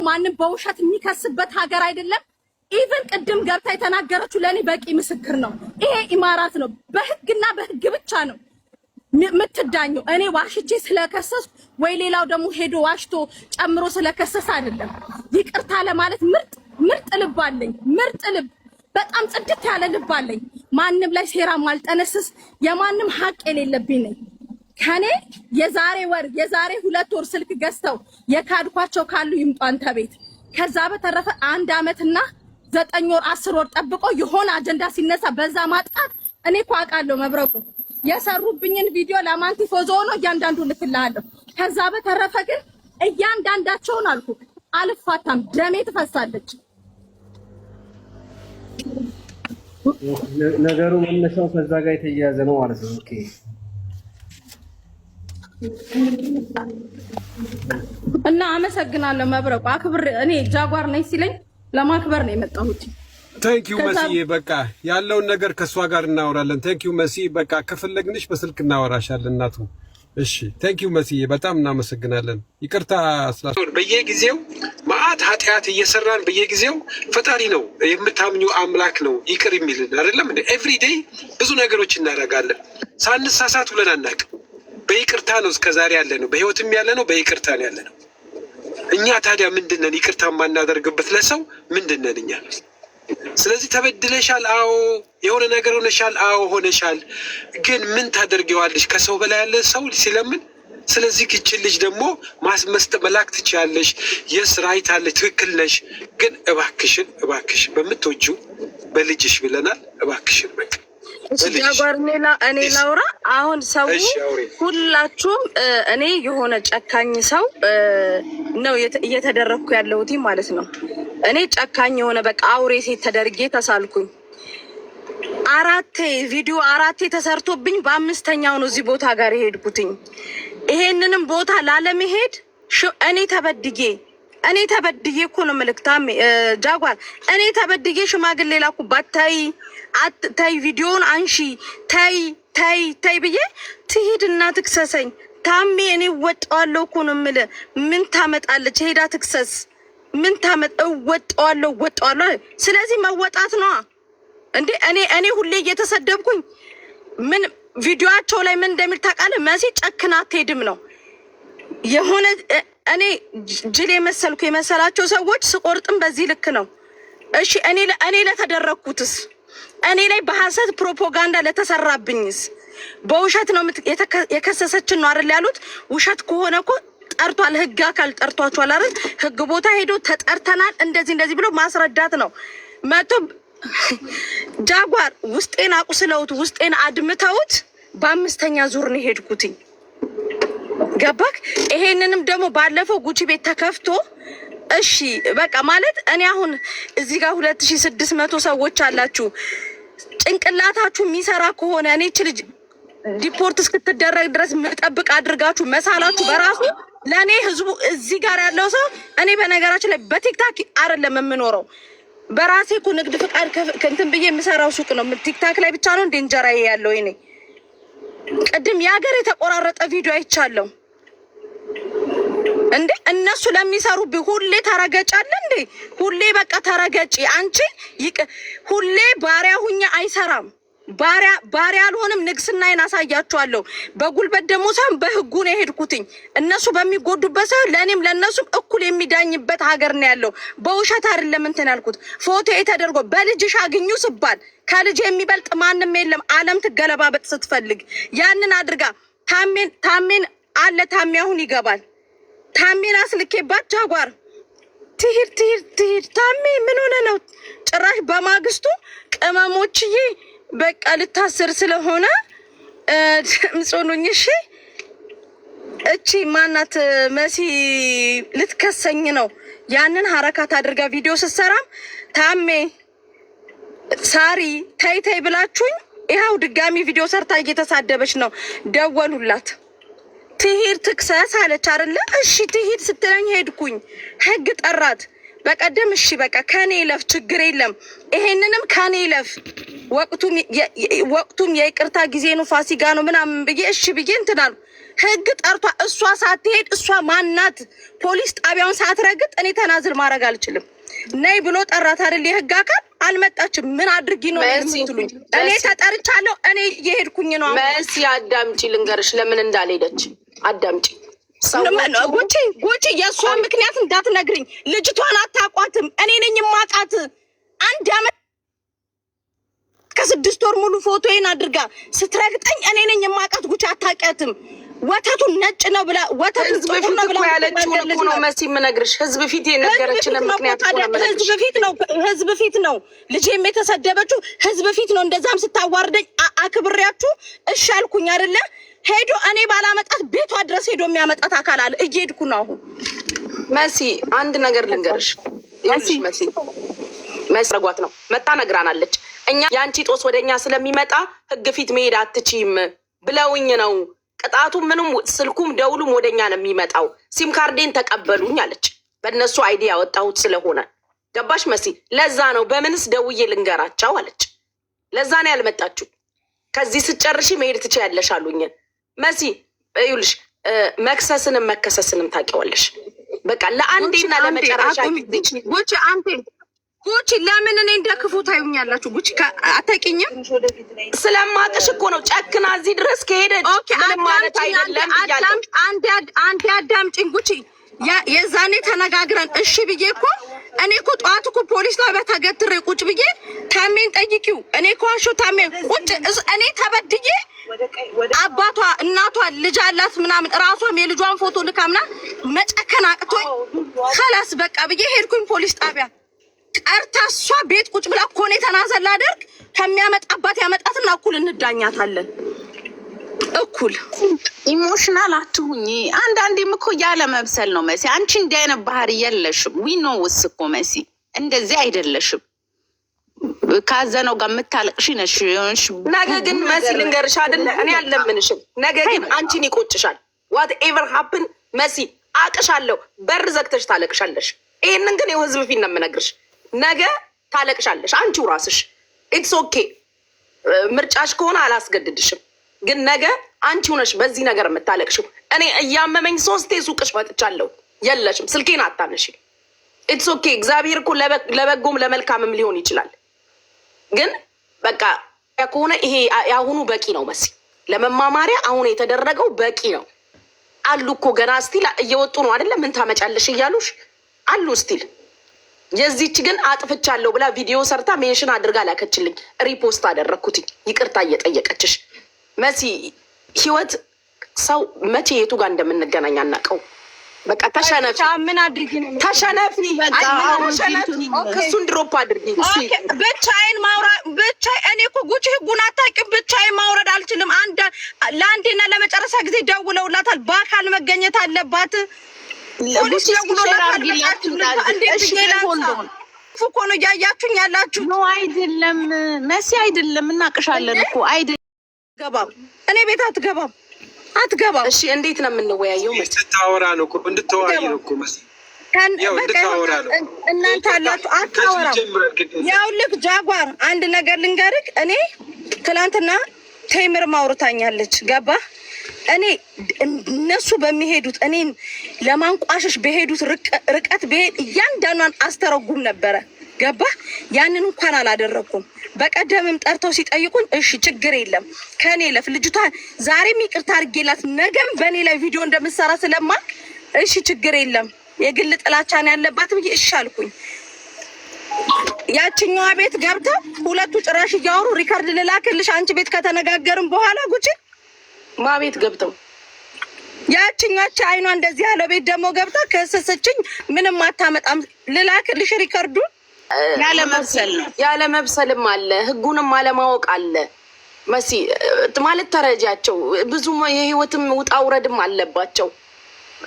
ማንም በውሸት የሚከስበት ሀገር አይደለም። ኢቭን ቅድም ገብታ የተናገረችው ለኔ በቂ ምስክር ነው። ይሄ ኢማራት ነው። በህግና በህግ ብቻ ነው የምትዳኘው። እኔ ዋሽቼ ስለከሰስኩ ወይ ሌላው ደግሞ ሄዶ ዋሽቶ ጨምሮ ስለከሰሰ አይደለም። ይቅርታ ለማለት ምርጥ ልብ አለኝ። ምርጥ ልብ፣ በጣም ጽድት ያለ ልብ አለኝ። ማንም ላይ ሴራ ማልጠነስስ የማንም ሀቅ የሌለብኝ ነኝ። ከኔ የዛሬ 2 ወር ስልክ ገዝተው የካድኳቸው ካሉ ይምጡ አንተ ቤት። ከዛ በተረፈ 1 አመትና 9 ወር 10 ወር ጠብቆ የሆነ አጀንዳ ሲነሳ በዛ ማጥቃት እኔ እኮ አውቃለሁ። መብረቁ የሰሩብኝን ቪዲዮ ለማንቲ ፎዞ ነው እያንዳንዱ ልክልሃለሁ። ከዛ በተረፈ ግን እያንዳንዳቸውን አልኩ አልፋታም፣ ደሜ ትፈሳለች። ነገሩ መነሻው ከዛ ጋር የተያያዘ ነው ማለት ነው። ኦኬ እና አመሰግናለሁ መብረቁ። አክብር እኔ ጃጓር ነኝ ሲለኝ ለማክበር ነው የመጣሁት። ታንኪዩ መሲ። በቃ ያለውን ነገር ከሷ ጋር እናወራለን። ታንኪዩ መሲ። በቃ ከፈለግንሽ በስልክ እናወራሻለን እናቱ። እሺ ታንኪዩ መሲ፣ በጣም እናመሰግናለን። ይቅርታ በየጊዜው ማአት ኃጢአት እየሰራን በየጊዜው ፈጣሪ ነው የምታምኙ አምላክ ነው ይቅር የሚልን አይደለም እንዴ? ኤቭሪዴይ ብዙ ነገሮች እናደርጋለን ሳንሳሳት ብለን አናውቅም። በይቅርታ ነው እስከዛሬ ያለ ነው፣ በህይወትም ያለ ነው፣ በይቅርታ ነው ያለ ነው። እኛ ታዲያ ምንድነን? ይቅርታ የማናደርግበት ለሰው ምንድነን እኛ? ስለዚህ ተበድለሻል፣ አዎ። የሆነ ነገር ሆነሻል፣ አዎ ሆነሻል። ግን ምን ታደርጊዋለሽ? ከሰው በላይ ያለ ሰው ሲለምን። ስለዚህ ክችል ልጅ ደግሞ ማስመስጠ መላክ ትችያለሽ። የስ ራይት አለ፣ ትክክል ነሽ። ግን እባክሽን በምትወጂው በልጅሽ ብለናል። እባክሽን በቃ ጃጓር እኔ ላውራ አሁን። ሰው ሁላችሁም እኔ የሆነ ጨካኝ ሰው ነው እየተደረግኩ ያለሁት ማለት ነው። እኔ ጨካኝ የሆነ በቃ አውሬ ሴት ተደርጌ ተሳልኩኝ። 4 ቪዲዮ 4 ተሰርቶብኝ በ5ኛው ነው እዚህ ቦታ ጋር የሄድኩትኝ። ይሄንንም ቦታ ላለመሄድ እኔ ተበድዬ እኮ ነው መልክታም ጃጓር እኔ ተበድዬ ሽማግሌ ላኩባት። ተይ ቪዲዮውን አንሺ ተይ ብዬ ትሄድና ትክሰሰኝ። ታሜ እኔ ወጣዋለሁ እኮ ነው የምልህ። ምን ታመጣለች? ሄዳ ትክሰስ። ምን ወጣዋለሁ። ስለዚህ መወጣት ነው እንዴ? እኔ ሁሌ እየተሰደብኩኝ ምን ቪዲዮአቸው ላይ ምን እንደሚል ታውቃለህ? መሲ ጨክና አትሄድም ነው የሆነ እኔ ጅል የመሰላቸው ሰዎች ስቆርጥም በዚህ ልክ ነው። እሺ እኔ ለተደረኩትስ፣ እኔ ላይ በሐሰት ፕሮፓጋንዳ ለተሰራብኝስ፣ በውሸት ነው የከሰሰችን ነው አይደል ያሉት? ውሸት ከሆነ እኮ ጠርቷል፣ ህግ አካል ጠርቷቸዋል አይደል? ህግ ቦታ ሄዶ ተጠርተናል እንደዚህ ብሎ ማስረዳት ነው። መቶ ጃጓር ውስጤን አቁስለውት ውስጤን አድምተውት በ5ኛ ዙር ነው ሄድኩትኝ። ገባክ? ይሄንንም ደግሞ ባለፈው ጉቺ ቤት ተከፍቶ እሺ በቃ ማለት እኔ አሁን እዚህ ጋር 2600 ሰዎች አላችሁ። ጭንቅላታችሁ የሚሰራ ከሆነ እኔ ልጅ ዲፖርት እስክትደረግ ድረስ መጠብቅ አድርጋችሁ መሳላችሁ በራሱ ለኔ ህዝቡ እዚህ ጋር ያለው ሰው እኔ በነገራችን ላይ በቲክታክ አይደለም የምኖረው፣ በራሴ እኮ ንግድ ፍቃድ ከእንትን ብዬ የምሰራው ሱቅ ነው። ቲክታክ ላይ ብቻ ነው እንደ እንጀራዬ ያለው። እኔ ቅድም የሀገር የተቆራረጠ ቪዲዮ አይቻለሁ እንዴ። እነሱ ለሚሰሩብኝ ሁሌ ተረገጫለ እንዴ? ሁሌ በቃ ተረገጪ አንቺ። ሁሌ ባሪያ ሁኛ አይሰራም። ባሪያ አልሆንም። ንግስናዬን አሳያቸዋለሁ። በጉልበት ደግሞ ሳይሆን በህጉ ነው የሄድኩትኝ። እነሱ በሚጎዱበት ሳይሆን ለእኔም ለእነሱም እኩል የሚዳኝበት ሀገር ነው ያለው። በውሸት አይደለም እንትን ያልኩት። ፎቶ የተደርጎ በልጅሽ አግኙ ስባል ከልጅ የሚበልጥ ማንም የለም። ዓለም ትገለባበጥ ስትፈልግ ያንን አድርጋ ታሜን አለ። ታሜ አሁን ይገባል። ታሜን አስልኬባት ጃጓር ትሂድ። ታሜ ምን ሆነ ነው? ጭራሽ በማግስቱ ቅመሞችዬ በቃ ልታስር ስለሆነ ምጾኑኝ። እሺ እቺ ማናት መሲ ልትከሰኝ ነው። ያንን ሐረካት አድርጋ ቪዲዮ ስትሰራም ታሜ ሳሪ ተይ ብላችሁኝ ይኸው ድጋሚ ቪዲዮ ሰርታ እየተሳደበች ነው። ደወሉላት። ትሂድ ትክሰስ አለች አይደለ? እሺ ትሂድ ስትለኝ ሄድኩኝ። ህግ ጠራት። በቀደም እሺ በቃ ከኔ ለፍ ችግር የለም ይሄንንም ከኔ ለፍ ወቅቱም የይቅርታ ጊዜ ነው ፋሲካ ነው ምናምን ብዬ እሺ ብዬ እንትናል ህግ ጠርቷ እሷ ሳትሄድ እሷ ማናት ፖሊስ ጣቢያውን ሳትረግጥ እኔ ተናዝል ማድረግ አልችልም። ነይ ብሎ ጠራት አይደል የህግ አካል አልመጣችም። ምን አድርጊ ነው የምትሉኝ? እኔ ተጠርቻለሁ። እኔ እየሄድኩኝ ነው። መሲ አዳምጪ፣ ልንገርሽ ለምን እንዳልሄደች አዳምጪ። ጉቺ የእሷ ምክንያት እንዳትነግሪኝ። ልጅቷን አታቋትም። እኔ ነኝ የማውቃት። 1 ዓመት ከ6 ወር ሙሉ ፎቶዬን አድርጋ ስትረግጠኝ እኔ ነኝ የማውቃት። ጉቺ አታውቂያትም። ወተቱ ነጭ ነው ብላ ወተቱ ህዝብ ፊት እኮ ያለችውን እኮ ነው መሲ የምነግርሽ። ህዝብ ፊት የነገረችን ምክንያት እኮ ነው። ህዝብ ፊት ነው ልጄም የተሰደበችው ህዝብ ፊት ነው። እንደዛም ስታዋርደኝ አክብሬያችሁ እሺ አልኩኝ አይደለ? ሄዶ እኔ ባላመጣት ቤቷ ድረስ ሄዶ የሚያመጣት አካል አለ። እየሄድኩ ነው አሁን። መሲ አንድ ነገር ልንገርሽ። መሲ ረጓት ነው መጣ ነግራናለች። እኛ የአንቺ ጦስ ወደኛ ስለሚመጣ ህግ ፊት መሄድ አትችይም ብለውኝ ነው። ቅጣቱ ምንም ስልኩም ደውሉም ወደኛ ነው የሚመጣው። ሲም ካርዴን ተቀበሉኝ አለች። በእነሱ አይዲ ያወጣሁት ስለሆነ ገባሽ መሲ? ለዛ ነው በምንስ ደውዬ ልንገራቸው አለች። ለዛ ነው ያልመጣችሁ። ከዚህ ስጨርሺ መሄድ ትችያለሽ አሉኝ። መሲ ይኸውልሽ መክሰስንም መከሰስንም ታውቂዋለሽ። በቃ ለአንዴና ለመጨረሻ ጉቺ ለምን እኔ እንደ ክፉ ታዩኛላችሁ? ጉቺ አታውቂኝም። ስለማቅሽ እኮ ነው ጨክና እዚህ ድረስ ከሄደች ምንም ማለት አይደለም ብያለሁ። አንዴ አዳምጪኝ ጉቺ። የዛኔ ተነጋግረን እሺ ብዬ እኮ እኔ እኮ ጠዋት እኮ ፖሊስ ጣቢያ ተገትሬ ቁጭ ብዬ ታሜን ጠይቂው እኔ እኮ ዋሾ ታሜን ቁጭ እኔ ተበድዬ አባቷ እናቷ ልጅ አላት ምናምን እራሷም የልጇን ፎቶ ልካ ምናምን መጨከን አቅቶኝ ከላስ በቃ ብዬ ሄድኩኝ ፖሊስ ጣቢያ። ቀርታ እሷ ቤት ቁጭ ብላ እኮ ነው ተናዘል አደርግ ከሚያመጣባት ያመጣትና እኩል እንዳኛታለን። እኩል ኢሞሽናል አትሁኚ። አንዳንዴም እኮ ያለ መብሰል ነው መሲ። አንቺ እንዲህ አይነት ባህሪ የለሽም። ዊኖውስ እኮ መሲ እንደዚህ አይደለሽም። ካዘነው ጋር የምታለቅሽ ነሽ። ነገ ግን መሲ ልንገርሽ አይደለ እኔ አልለምንሽም። ነገ ግን አንቺን ይቆጭሻል። ዋት ኤቨር ሀፕን መሲ አቅሻለሁ። በር ዘግተሽ ታለቅሻለሽ። ይሄንን ግን የህዝብ ፊት ነው የምነግርሽ። ነገ ታለቅሻለሽ አንቺው ራስሽ። ኢትስ ኦኬ ምርጫሽ ከሆነ አላስገድድሽም። ግን ነገ አንቺው ነሽ በዚህ ነገር የምታለቅሽው። እኔ እያመመኝ 3 ሱቅሽ መጥቻለሁ የለሽም፣ ስልኬን አታነሺ። ኢትስ ኦኬ እግዚአብሔር እኮ ለበጎም ለመልካምም ሊሆን ይችላል። ግን በቃ ከሆነ ይሄ ያሁኑ በቂ ነው መሲ። ለመማማሪያ አሁን የተደረገው በቂ ነው። አሉ እኮ ገና ስቲል እየወጡ ነው አይደለ? ምን ታመጫለሽ እያሉሽ አሉ ስቲል። የዚህች ግን አጥፍቻለሁ ብላ ቪዲዮ ሰርታ ሜንሽን አድርጋ ላከችልኝ። ሪፖስት አደረግኩትኝ ይቅርታ እየጠየቀችሽ መሲ። ህይወት ሰው መቼ የቱ ጋር እንደምንገናኝ አናውቀው። በቃ ተሸነፊ። ምን አድርጊ ነው ተሸነፊ። በቃ ክሱን ድሮፕ አድርጊ። ብቻዬን ማውራት ብቻ እኔ እኮ ጉቺ ህጉን አታውቂም። ብቻዬን ማውረድ አልችልም። ለአንዴና ለመጨረሻ ጊዜ ደውለውላታል። በአካል መገኘት አለባት። ፖሊስ ደውሎላታል። እኮ ነው እያያችሁኝ ያላችሁ። ኖ አይደለም መሲ አይደለም። እናቅሻለን እኮ አይደለም። ገባም እኔ ቤት አትገባም። እሺ እንዴት ነው የምንወያየው? መሲ እንድታወራ ነው እኮ እንድትወያይ ነው እኮ መሲ። እንድታወራ ነው እናንተ አላችሁ አታወራ። ያው ልክ ጃጓር አንድ ነገር ልንገርህ። እኔ ትናንትና ቴምር ማውርታኛለች። ገባ እኔ እነሱ በሚሄዱት እኔን ለማንቋሸሽ በሄዱት ርቀት በሄድ እያንዳንዷን አስተረጉም ነበረ። ገባ ያንን እንኳን አላደረኩም። በቀደምም ጠርተው ሲጠይቁኝ እሺ ችግር የለም ከኔ ለፍ ልጅቷ ዛሬም ይቅርታ አድርጌላት ነገም በእኔ ላይ ቪዲዮ እንደምትሰራ ስለማቅ እሺ ችግር የለም የግል ጥላቻን ያለባት ብዬ እሺ አልኩኝ። ያችኛዋ ቤት ገብተው ሁለቱ ጭራሽ እያወሩ ሪካርድ ልላክልሽ አንቺ ቤት ከተነጋገርን በኋላ ጉቺ ማ ቤት ገብተው ያችኛች አይኗ እንደዚህ ያለው ቤት ደግሞ ገብታ ከሰሰችኝ። ምንም አታመጣም ልላክልሽ ሪካርዱን። ያለ መብሰልም አለ ህጉንም አለማወቅ አለ መሲ። ማለት ተረጃቸው ብዙ የህይወትም ውጣ ውረድም አለባቸው።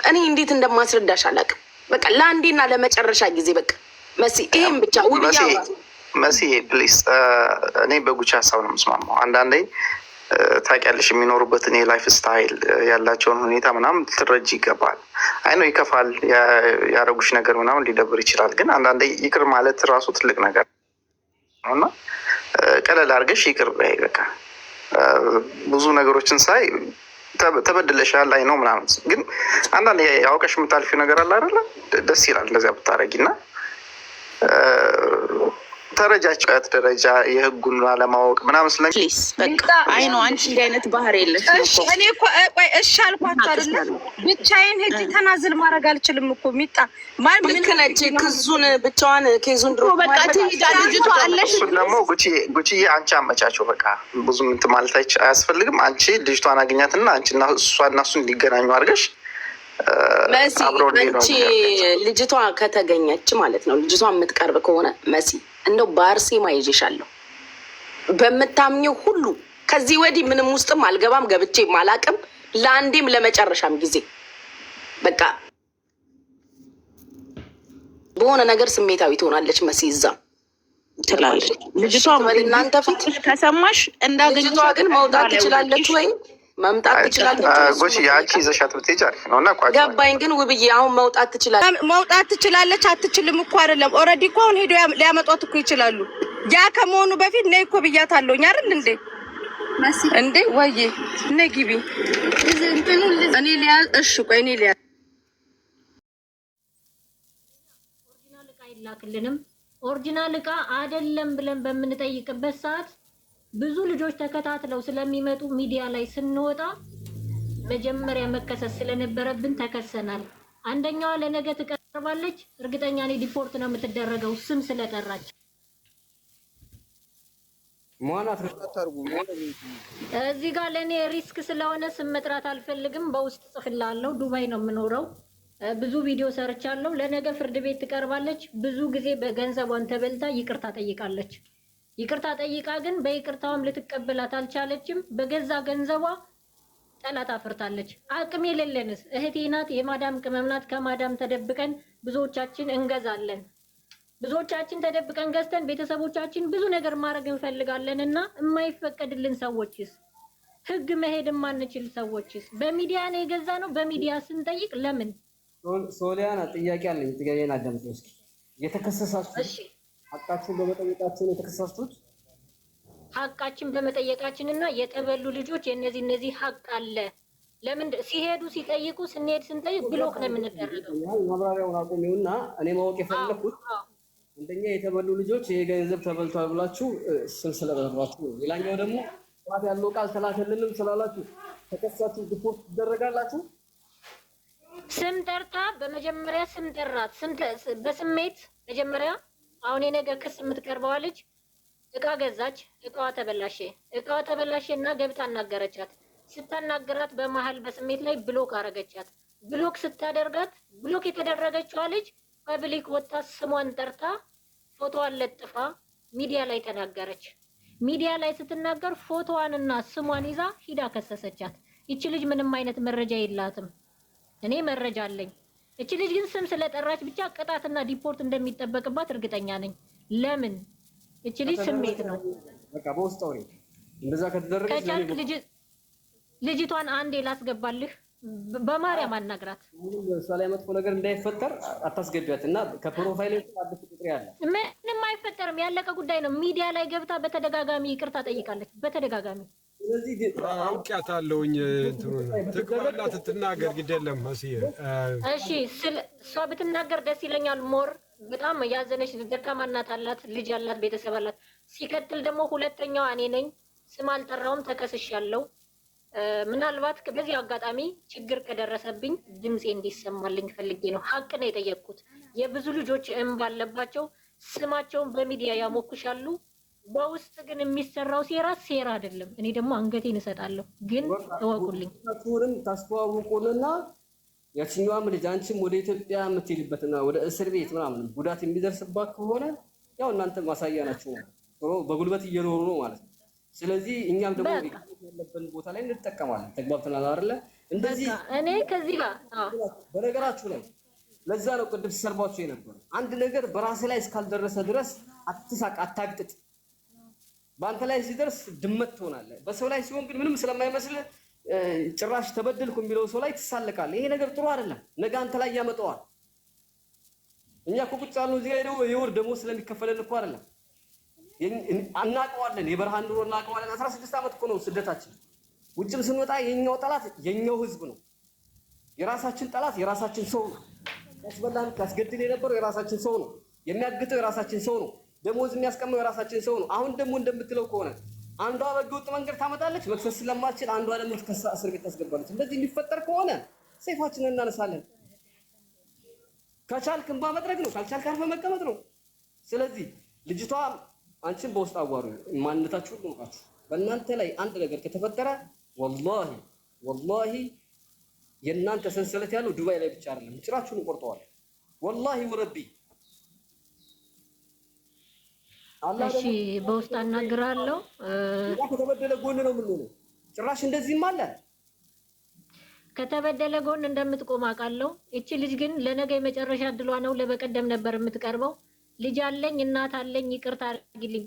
እኔ እንዴት እንደማስረዳሽ አላውቅም። በቃ ለአንዴና ለመጨረሻ ጊዜ በቃ መሲ ይሄን ብቻ ውብያ መሲ ፕሊስ። እኔ በጉቻ ሀሳብ ነው የምስማማው። አንዳንዴ ታውቂያለሽ የሚኖሩበትን የላይፍ ስታይል ያላቸውን ሁኔታ ምናምን ልትረጂ ይገባል። አይ ነው ይከፋል፣ ያረጉሽ ነገር ምናምን ሊደብር ይችላል። ግን አንዳንዴ ይቅር ማለት ራሱ ትልቅ ነገር ነው እና ቀለል አድርገሽ ይቅር በይ በቃ። ብዙ ነገሮችን ሳይ ተበድለሻል ላይ ነው ምናምን። ግን አንዳንድ ያውቀሽ የምታልፊው ነገር አለ አይደለ? ደስ ይላል እንደዚያ ብታረጊ እና ተረጃጭት ደረጃ የህጉን አለማወቅ ምናምን ፕሊዝ በቃ አይ ነው አንቺ እንዲህ አይነት ባህር የለሽ። እኔ እኮ ቆይ እሺ አልኳት አይደለ? ብቻዬን ሄጂ ተናዝል ማድረግ አልችልም እኮ ሚጣ ማን ልክ ነች። ክዙን ብቻዋን ኬዙን ድሮ በቃ ትሄዳ ልጅቷ አለሽ። ደግሞ ጉቺዬ አንቺ አመቻቸው በቃ ብዙ እንትን ማለት አያስፈልግም። አንቺ ልጅቷን አግኛትና አንቺና እሷና እሱ እንዲገናኙ አድርገሽ መሲ አንቺ ልጅቷ ከተገኘች ማለት ነው ልጅቷ የምትቀርብ ከሆነ መሲ እንደው በአርሴማ ይዤሻለሁ በምታምኘው ሁሉ። ከዚህ ወዲህ ምንም ውስጥም አልገባም ገብቼም አላቅም። ለአንዴም ለመጨረሻም ጊዜ በቃ በሆነ ነገር ስሜታዊ ትሆናለች መሲ እዛ ትላለች ልጅቷ። እናንተ ፊት ከሰማሽ እንዳገኘ ልጅቷ ግን መውጣት ትችላለች ወይ መምጣት ትችላለች? ጎቺ ያቺ ይዘሻት ብትሄጂ አሪፍ ነው እና ገባኝ። ግን ውብዬ አሁን መውጣት ትችላለች? መውጣት ትችላለች አትችልም እኮ አይደለም። ኦልሬዲ እኮ አሁን ሄዶ ሊያመጧት እኮ ይችላሉ። ያ ከመሆኑ በፊት ነይ እኮ ብያታለሁኝ አይደል እንዴ? እንዴ ወይዬ ነይ ግቢ። እኔ ሊያዝ እሺ ቆይ እኔ ሊያዝ ኦሪጂናል እቃ ይላክልንም ኦሪጂናል እቃ አይደለም ብለን በምንጠይቅበት ሰዓት ብዙ ልጆች ተከታትለው ስለሚመጡ ሚዲያ ላይ ስንወጣ መጀመሪያ መከሰስ ስለነበረብን ተከሰናል። አንደኛዋ ለነገ ትቀርባለች። እርግጠኛ ነኝ ዲፖርት ነው የምትደረገው ስም ስለጠራች። ማናት ተርጉ እዚህ ጋር ለኔ ሪስክ ስለሆነ ስም መጥራት አልፈልግም። በውስጥ ጽፍላለሁ። ዱባይ ነው የምኖረው። ብዙ ቪዲዮ ሰርቻለሁ። ለነገ ፍርድ ቤት ትቀርባለች። ብዙ ጊዜ በገንዘቧን ተበልታ ይቅርታ ጠይቃለች። ይቅርታ ጠይቃ ግን በይቅርታውም ልትቀበላት አልቻለችም። በገዛ ገንዘቧ ጠላት አፍርታለች። አቅም የሌለንስ እህቴ ናት፣ የማዳም ቅመም ናት። ከማዳም ተደብቀን ብዙዎቻችን እንገዛለን። ብዙዎቻችን ተደብቀን ገዝተን ቤተሰቦቻችን ብዙ ነገር ማድረግ እንፈልጋለን እና የማይፈቀድልን ሰዎችስ፣ ህግ መሄድ የማንችል ሰዎችስ በሚዲያ ነው የገዛ ነው። በሚዲያ ስንጠይቅ ለምን? ሶሊያና ጥያቄ አለኝ። ጥያቄን አዳምጪ እስኪ። የተከሰሳችሁ እሺ ሐቃችሁን በመጠየቃችሁ የተከሰሳችሁት? ሐቃችን በመጠየቃችንና የተበሉ ልጆች የነዚህ ሐቅ አለ። ለምን ሲሄዱ ሲጠይቁ ስንጠይቅ ብሎክ ነው የምንደረገው? ማብራሪያውን አቁሚውና እኔ ማወቅ የፈለኩት አንደኛ የተበሉ ልጆች ይሄ ገንዘብ ተበልቷል ብላችሁ ስም ስለጠራችሁ፣ ሌላኛው ደግሞ ዋት ያለው ቃል ተላከልንም ስላላችሁ ተከሳችሁ ዲፖርት ትደረጋላችሁ። ስም ጠርታ በመጀመሪያ ስም ጠራት በስሜት መጀመሪያ አሁን የነገ ክስ የምትቀርበዋ ልጅ እቃ ገዛች፣ እቃዋ ተበላሸ እና ገብታ አናገረቻት። ስታናገራት በመሀል በስሜት ላይ ብሎክ አረገቻት። ብሎክ ስታደርጋት ብሎክ የተደረገችዋ ልጅ ፐብሊክ ወጣ ስሟን ጠርታ ፎቶዋን ለጥፋ ሚዲያ ላይ ተናገረች። ሚዲያ ላይ ስትናገር ፎቶዋንና ስሟን ይዛ ሂዳ ከሰሰቻት። ይቺ ልጅ ምንም አይነት መረጃ የላትም። እኔ መረጃ አለኝ። እቺ ልጅ ግን ስም ስለጠራች ብቻ ቅጣትና ዲፖርት እንደሚጠበቅባት እርግጠኛ ነኝ። ለምን? እቺ ልጅ ስሜት ነው። በቃ በውስጥ አውሪ። እንደዛ ከተደረገች ልጅቷን አንዴ ላስገባልህ። በማርያም አናግራት። እሷ ላይ መጥፎ ነገር እንዳይፈጠር አታስገቢያት እና ከፕሮፋይል አዲስ ቁጥር ያለ ምንም አይፈጠርም። ያለቀ ጉዳይ ነው። ሚዲያ ላይ ገብታ በተደጋጋሚ ይቅርታ ጠይቃለች። በተደጋጋሚ አውቄያታለሁኝ። ትግባና ትናገር ግድ የለም መስዬ። እሺ እሷ ብትናገር ደስ ይለኛል። ሞር በጣም ያዘነች ደካማ እናት አላት፣ ልጅ አላት፣ ቤተሰብ አላት። ሲቀጥል ደግሞ ሁለተኛዋ እኔ ነኝ። ስም አልጠራውም፣ ተከስሻለሁ። ምናልባት በዚህ አጋጣሚ ችግር ከደረሰብኝ ድምፄ እንዲሰማልኝ ፈልጌ ነው። ሀቅ ነው የጠየቅኩት። የብዙ ልጆች እንባ አለባቸው። ስማቸውን በሚዲያ ያሞክሻሉ። በውስጥ ግን የሚሰራው ሴራ አይደለም። እኔ ደግሞ አንገቴን እሰጣለሁ። ግን እወቁልኝ። ሁሉም ታስተዋውቁንና ያችኛዋም ልጅ አንቺም ወደ ኢትዮጵያ የምትሄድበትና ወደ እስር ቤት ምናምን ጉዳት የሚደርስባት ከሆነ ያው እናንተ ማሳያ ናችሁ። በጉልበት እየኖሩ ነው ማለት ነው። ስለዚህ እኛም ደግሞ ያለብን ቦታ ላይ እንጠቀማለን። ተግባብተናል አይደለ? እንደዚህ እኔ ከዚህ ጋር በነገራችሁ ላይ ለዛ ነው ቅድም ሲሰርባችሁ የነበረው። አንድ ነገር በራስ ላይ እስካልደረሰ ድረስ አትሳቅ፣ አታግጥጥ። በአንተ ላይ ሲደርስ ድመት ትሆናለህ። በሰው ላይ ሲሆን ግን ምንም ስለማይመስል ጭራሽ ተበደልኩ የሚለው ሰው ላይ ትሳለቃለህ። ይሄ ነገር ጥሩ አይደለም። ነገ አንተ ላይ ያመጣዋል። እኛ እኮ ቁጭ ያልነው እዚህ ሄደው የወር ደሞዝ ስለሚከፈለን እኮ አይደለም። እናውቀዋለን። የበረሃን ኑሮ እናውቀዋለን። 16 ዓመት እኮ ነው ስደታችን። ውጭም ስንወጣ የኛው ጠላት የኛው ህዝብ ነው። የራሳችን ጠላት የራሳችን ሰው ነው። ያስበላን ካስገድል የነበረው የራሳችን ሰው ነው። የሚያግተው የራሳችን ሰው ነው። ደሞዝ የሚያስቀመው የራሳችን ሰው ነው። አሁን ደግሞ እንደምትለው ከሆነ አንዷ በህገወጥ መንገድ ታመጣለች፣ መክሰስ ስለማትችል አንዷ ደግሞ ትከሳ እስር ቤት ታስገባለች። እንደዚህ የሚፈጠር ከሆነ ሰይፋችንን እናነሳለን። ከቻልክ እንባ መጥረግ ነው፣ ካልቻልክ አርፈህ መቀመጥ ነው። ስለዚህ ልጅቷ አንቺን በውስጥ አዋሩ ማንነታችሁን ልንቃችሁ። በእናንተ ላይ አንድ ነገር ከተፈጠረ ወላሂ የእናንተ ሰንሰለት ያለው ዱባይ ላይ ብቻ አይደለም፣ ጭራችሁን እንቆርጠዋል። ወላሂ ወረቢ እሺ፣ በውስጥ አናግራለሁ። ከተበደለ ጎን ነው የምንሆነው። ጭራሽ እንደዚህም አለ። ከተበደለ ጎን እንደምትቆም አውቃለሁ። እቺ ልጅ ግን ለነገ የመጨረሻ እድሏ ነው። ለበቀደም ነበር የምትቀርበው። ልጅ አለኝ እናት አለኝ ይቅርታ አድርጊልኝ፣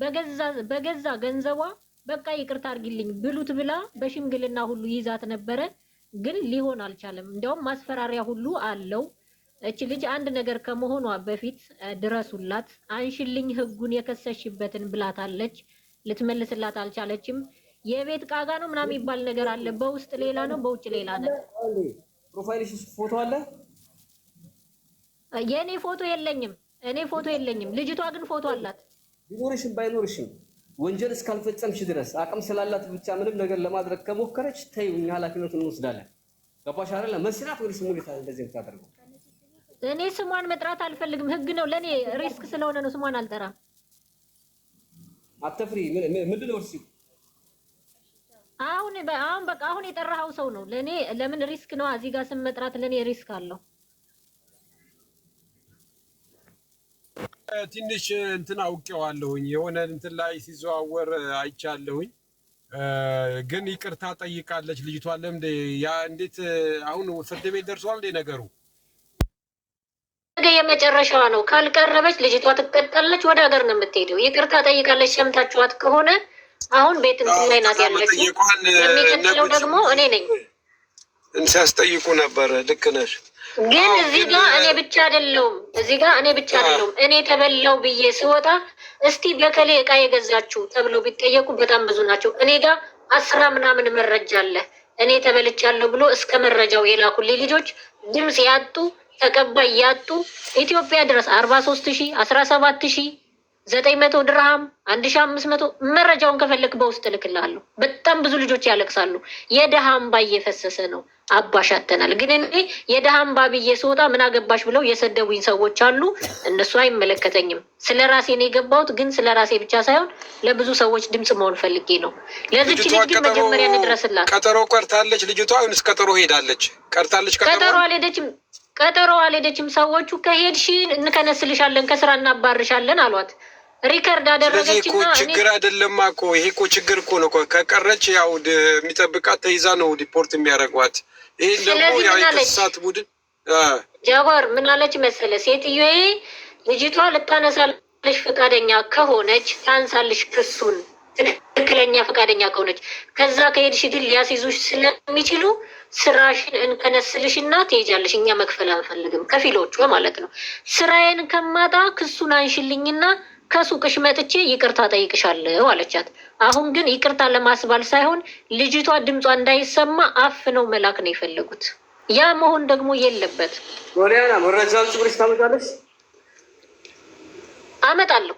በገዛ ገንዘቧ በቃ ይቅርታ አድርጊልኝ ብሉት ብላ በሽምግልና ሁሉ ይዛት ነበረ። ግን ሊሆን አልቻለም። እንዲያውም ማስፈራሪያ ሁሉ አለው። እቺ ልጅ አንድ ነገር ከመሆኗ በፊት ድረሱላት፣ አንሽልኝ ህጉን የከሰሽበትን ብላታለች። ልትመልስላት አልቻለችም። የቤት ቃጋ ነው ምናምን የሚባል ነገር አለ። በውስጥ ሌላ ነው፣ በውጭ ሌላ ነው። ፕሮፋይልሽ ፎቶ አለ? የኔ ፎቶ የለኝም። እኔ ፎቶ የለኝም። ልጅቷ ግን ፎቶ አላት። ቢኖርሽም ባይኖርሽም ወንጀል እስካልፈጸምሽ ድረስ አቅም ስላላት ብቻ ምንም ነገር ለማድረግ ከሞከረች ተይው፣ እኛ ኃላፊነቱን እንወስዳለን። ገባሽ አይደለ? መስራት ወይስ ሙሊታ እንደዚህ የምታደርገው? እኔ ስሟን መጥራት አልፈልግም። ህግ ነው ለኔ ሪስክ ስለሆነ ነው ስሟን አልጠራም። አትፍሪ። ምንድን ነው እርሱ? አሁን በቃ አሁን የጠራኸው ሰው ነው ለኔ። ለምን ሪስክ ነው እዚህ ጋር ስም መጥራት ለኔ ሪስክ አለው። ትንሽ እንትን አውቄዋለሁኝ፣ የሆነ እንትን ላይ ሲዘዋወር አይቻለሁኝ። ግን ይቅርታ ጠይቃለች ልጅቷ። ለምን ያ እንዴት አሁን ፍርድ ቤት ደርሷል እንዴ ነገሩ? ነገ የመጨረሻዋ ነው። ካልቀረበች ልጅቷ ትቀጣለች፣ ወደ ሀገር ነው የምትሄደው። ይቅርታ ጠይቃለች። ሰምታችኋት ከሆነ አሁን ቤት እንትን ላይ ናት ያለችው። የሚቀጥለው ደግሞ እኔ ነኝ። ሲያስጠይቁ ነበር። ልክ ነሽ። ግን እዚህ ጋር እኔ ብቻ አይደለሁም። እኔ ተበላው ብዬ ስወጣ እስቲ በከሌ እቃ የገዛችሁ ተብለው ቢጠየቁ በጣም ብዙ ናቸው። እኔ ጋር 10 ምናምን መረጃ አለ። እኔ ተበልቻለሁ ብሎ እስከ መረጃው የላኩልኝ ልጆች ድምፅ ያጡ ተቀባይ ያጡ ኢትዮጵያ ድረስ 43,000 17,900 ድርሃም 1,500 መረጃውን ከፈለክ በውስጥ እልክልሃለሁ። በጣም ብዙ ልጆች ያለቅሳሉ። የደሃ እንባ እየፈሰሰ ነው። አባሻተናል። ግን እኔ የደሃ እንባ ብዬ ስወጣ ምን አገባሽ ብለው የሰደቡኝ ሰዎች አሉ። እነሱ አይመለከተኝም። ስለ ራሴ ነው የገባሁት። ግን ስለ ራሴ ብቻ ሳይሆን ለብዙ ሰዎች ድምፅ መሆን ፈልጌ ነው። ለዚች ልጅ ግን መጀመሪያ እንድረስላት። ቀጠሮ ቀርታለች ልጅቷ። አሁንስ ቀጠሮ ሄዳለች? ቀርታለች። ቀጠሮ አልሄደችም። ሰዎቹ ከሄድሽ እንከነስልሻለን፣ ከስራ እናባርሻለን አሏት። ሪከርድ አደረገችና ችግር አይደለም እኮ ይሄ እኮ ችግር እኮ ነው። ከቀረች ያው የሚጠብቃት ተይዛ ነው ዲፖርት የሚያደርጓት። ይሄን ደግሞ ያው የክሳት ቡድን ጃጓር ምን አለች መሰለ፣ ሴትዮዬ ልጅቷ ልታነሳልሽ ፈቃደኛ ከሆነች ታንሳልሽ ክሱን፣ ትክክለኛ ፈቃደኛ ከሆነች። ከዛ ከሄድሽ ግን ሊያስይዙሽ ስለሚችሉ ስራሽን እንከነስልሽና ትሄጃለሽ። እኛ መክፈል አንፈልግም፣ ከፊሎቹ ማለት ነው። ስራዬን ከማጣ ክሱን አንሽልኝና ከሱቅሽ መጥቼ ይቅርታ ጠይቅሻለሁ አለቻት። አሁን ግን ይቅርታ ለማስባል ሳይሆን ልጅቷ ድምጿ እንዳይሰማ አፍ ነው መላክ ነው የፈለጉት። ያ መሆን ደግሞ የለበት። ወዲያና መረጃውን ጽብርሽ ታመጣለሽ? አመጣለሁ።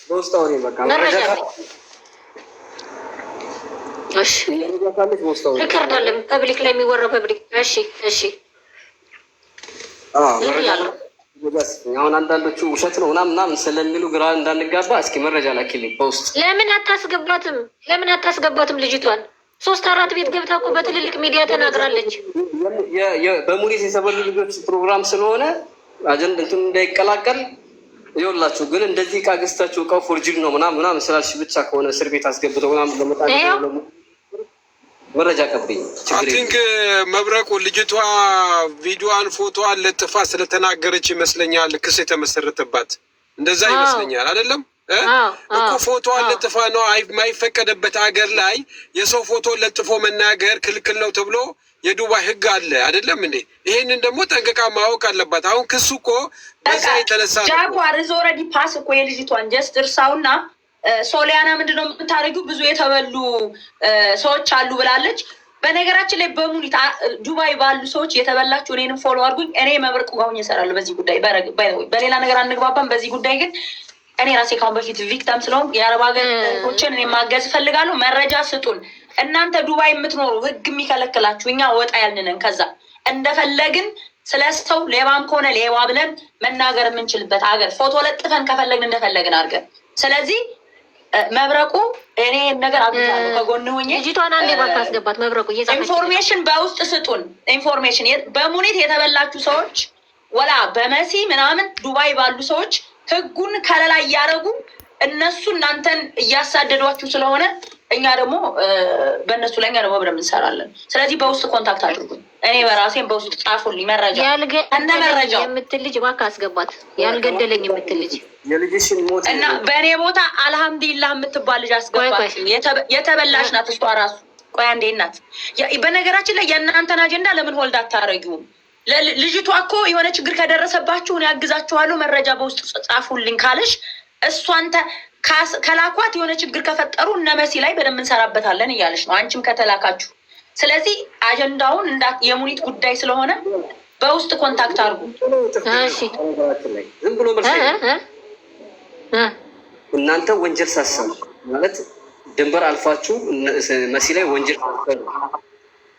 በውስጣው ነው በቃ መረጃ። እሺ ሪከርድ አለ ፐብሊክ ላይ የሚወራው ፐብሊክ። እሺ አሁን አንዳንዶቹ ውሸት ነው ምናምን ስለሚሉ ግራ እንዳንጋባ እስኪ መረጃ ላኪልኝ በውስጥ። ለምን አታስገባትም ልጅቷን? 3-4 ቤት ገብታ እኮ በትልልቅ ሚዲያ ተናግራለች። በሙኒስ የሰበሉ ልጆች ፕሮግራም ስለሆነ አጀንዳ እንትን እንዳይቀላቀል ይኸውላችሁ። ግን እንደዚህ እቃ ገዝታችሁ እቃው ፎርጅድ ነው ምናምን ስላልሽ ብቻ ከሆነ እስር ቤት አስገብተው ምናምን ለመጣ መረጃ ቀብኝ። ቲንክ መብረቁ ልጅቷ ቪዲዮዋን ፎቶዋን ለጥፋ ስለተናገረች ይመስለኛል ክስ የተመሰረተባት። እንደዛ ይመስለኛል አይደለም እኮ ፎቶዋን ለጥፋ ነው። የማይፈቀደበት ሀገር ላይ የሰው ፎቶ ለጥፎ መናገር ክልክል ነው ተብሎ የዱባይ ሕግ አለ አይደለም እንዴ? ይሄንን ደግሞ ጠንቅቃ ማወቅ አለባት። አሁን ክሱ እኮ በዛ የተነሳ ነው። ጃጓር ኦልሬዲ ፓስ እኮ የልጅቷን ጀስት እርሳውና ሶሊያና ምንድነው የምታደርጊው? ብዙ የተበሉ ሰዎች አሉ ብላለች። በነገራችን ላይ በሙኒት ዱባይ ባሉ ሰዎች የተበላችሁ እኔንም ፎሎ አድርጉኝ። እኔ መብረቁ ጋሁኝ እሰራለሁ በዚህ ጉዳይ። በሌላ ነገር አንግባባም። በዚህ ጉዳይ ግን እኔ ራሴ ካሁን በፊት ቪክተም ስለሆን የአረብ ሀገሮችን እኔ ማገዝ እፈልጋለሁ። መረጃ ስጡን። እናንተ ዱባይ የምትኖሩ ህግ የሚከለክላችሁ፣ እኛ ወጣ ያልንንን ከዛ እንደፈለግን ስለ ሰው ሌባም ከሆነ ሌባ ብለን መናገር የምንችልበት ሀገር ፎቶ ለጥፈን ከፈለግን እንደፈለግን አድርገን። ስለዚህ መብረቁ እኔ ነገር አግዛለሁ ከጎን ሆኜ። ልጅቷን አንዴ ባታስገባት መብረቁ ኢንፎርሜሽን በውስጥ ስጡን። ኢንፎርሜሽን በሙኒት የተበላችሁ ሰዎች ወላ በመሲ ምናምን ዱባይ ባሉ ሰዎች ህጉን ከለላ እያደረጉ እነሱ እናንተን እያሳደዷችሁ ስለሆነ እኛ ደግሞ በእነሱ ላይ እኛ ደግሞ ብለን እንሰራለን። ስለዚህ በውስጥ ኮንታክት አድርጉኝ። እኔ በራሴን በውስጥ ጻፉልኝ መረጃ እነ መረጃው የምትል ልጅ እባክህ አስገባት። ያልገደለኝ የምትል ልጅ እና በእኔ ቦታ አልሐምዱሊላህ የምትባል ልጅ አስገባት። የተበላሽ ናት እሷ ራሱ። ቆይ አንዴ ናት። በነገራችን ላይ የእናንተን አጀንዳ ለምን ሆልድ አታረጊውም? ልጅቷ እኮ የሆነ ችግር ከደረሰባችሁ እኔ ያግዛችኋለሁ መረጃ በውስጥ ጻፉልኝ ካለሽ እሷን ከላኳት የሆነ ችግር ከፈጠሩ እነ መሲ ላይ በደንብ እንሰራበታለን እያለች ነው። አንቺም ከተላካችሁ። ስለዚህ አጀንዳውን የሙኒት ጉዳይ ስለሆነ በውስጥ ኮንታክት አድርጉ። ዝም ብሎ እናንተ ወንጀል ሳሰሩ ማለት ድንበር አልፋችሁ መሲ ላይ ወንጀል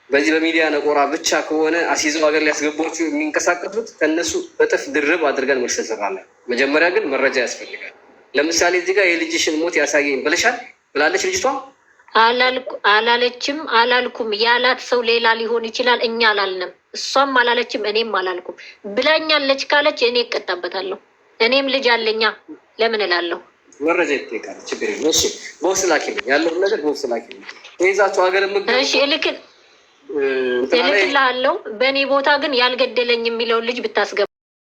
በዚህ በሚዲያ ነቆራ ብቻ ከሆነ አሲዘው ሀገር ሊያስገቧችሁ የሚንቀሳቀሱት ከእነሱ በጥፍ ድርብ አድርገን መልስ እንሰጣለን። መጀመሪያ ግን መረጃ ያስፈልጋል። ለምሳሌ እዚህ ጋር የልጅሽን ሞት ያሳየኝ ብለሻል ብላለች ልጅቷ። አላለችም፣ አላልኩም። ያላት ሰው ሌላ ሊሆን ይችላል። እኛ አላልንም፣ እሷም አላለችም፣ እኔም አላልኩም። ብላኛለች ካለች እኔ እቀጣበታለሁ። እኔም ልጅ አለኛ ለምን እላለሁ? መረጃ ይጠይቃል። ችግር የለም። እሺ በውስጥ ላኪልኝ፣ ያለውን ነገር በውስጥ ላኪልኝ። ተይዛችሁ ሀገር እሺ እልክልሃለሁ። በእኔ ቦታ ግን ያልገደለኝ የሚለውን ልጅ ብታስገባ